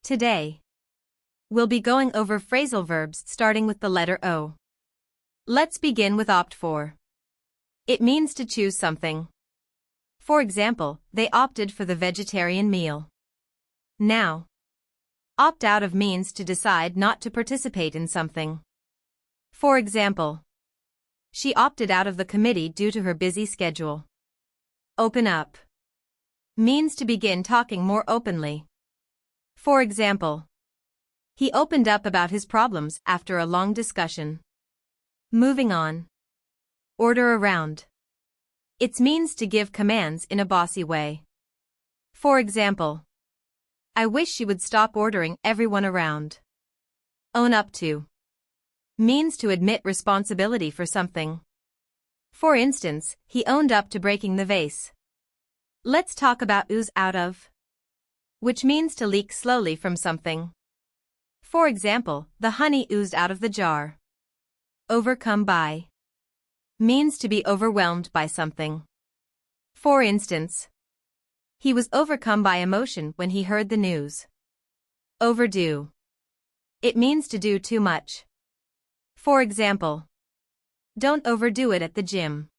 Today, we'll be going over phrasal verbs starting with the letter O. Let's begin with opt for. It means to choose something. For example, they opted for the vegetarian meal. Now, opt out of means to decide not to participate in something. For example, she opted out of the committee due to her busy schedule. Open up means to begin talking more openly. For example, he opened up about his problems after a long discussion. Moving on. Order around. It means to give commands in a bossy way. For example, I wish she would stop ordering everyone around. Own up to means to admit responsibility for something. For instance, he owned up to breaking the vase. Let's talk about ooze out of, which means to leak slowly from something. For example, the honey oozed out of the jar. Overcome by means to be overwhelmed by something. For instance, he was overcome by emotion when he heard the news. Overdo. It means to do too much. For example, don't overdo it at the gym.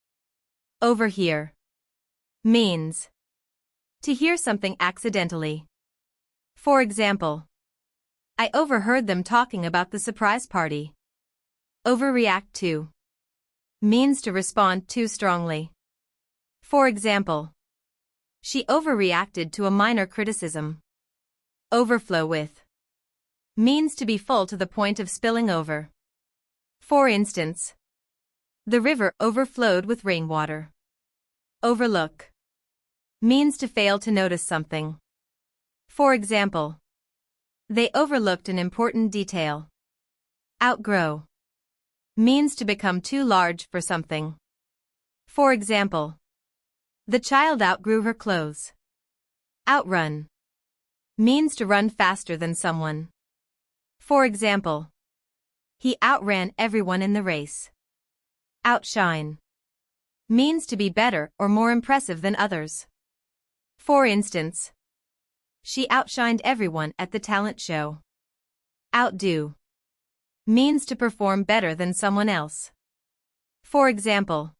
Overhear means to hear something accidentally. For example, I overheard them talking about the surprise party. Overreact to means to respond too strongly. For example, she overreacted to a minor criticism. Overflow with means to be full to the point of spilling over. For instance, the river overflowed with rainwater. Overlook means to fail to notice something. For example, they overlooked an important detail. Outgrow means to become too large for something. For example, the child outgrew her clothes. Outrun means to run faster than someone. For example, he outran everyone in the race. Outshine means to be better or more impressive than others. For instance, she outshined everyone at the talent show. Outdo means to perform better than someone else. For example,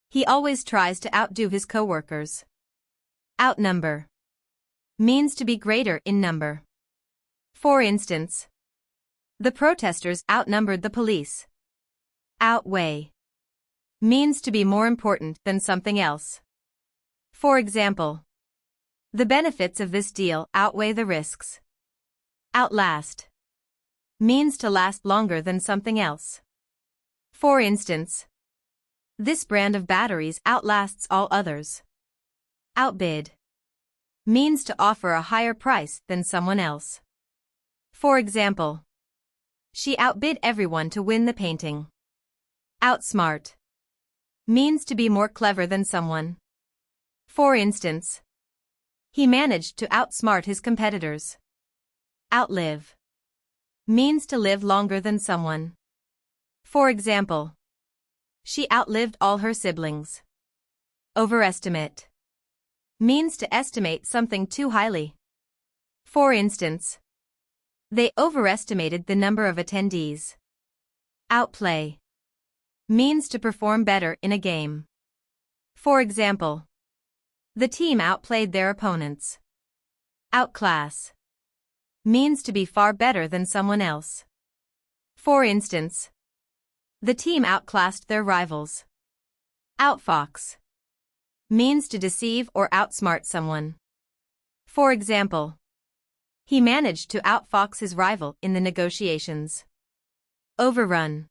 he always tries to outdo his coworkers. Outnumber means to be greater in number. For instance, the protesters outnumbered the police. Outweigh means to be more important than something else. For example, the benefits of this deal outweigh the risks. Outlast means to last longer than something else. For instance, this brand of batteries outlasts all others. Outbid means to offer a higher price than someone else. For example, she outbid everyone to win the painting. Outsmart means to be more clever than someone. For instance, he managed to outsmart his competitors. Outlive means to live longer than someone. For example, she outlived all her siblings. Overestimate means to estimate something too highly. For instance, they overestimated the number of attendees. Outplay means to perform better in a game. For example, the team outplayed their opponents. Outclass means to be far better than someone else. For instance, the team outclassed their rivals. Outfox means to deceive or outsmart someone. For example, he managed to outfox his rival in the negotiations. Overrun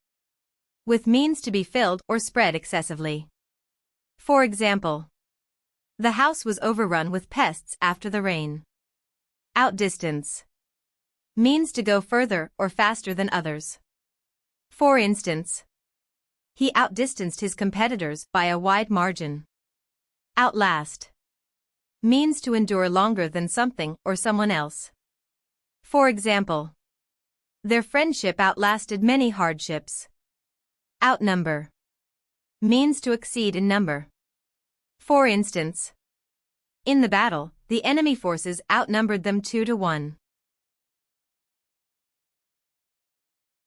with means to be filled or spread excessively. For example, the house was overrun with pests after the rain. Outdistance means to go further or faster than others. For instance, he outdistanced his competitors by a wide margin. Outlast means to endure longer than something or someone else. For example, their friendship outlasted many hardships. Outnumber means to exceed in number. For instance, in the battle, the enemy forces outnumbered them 2-1.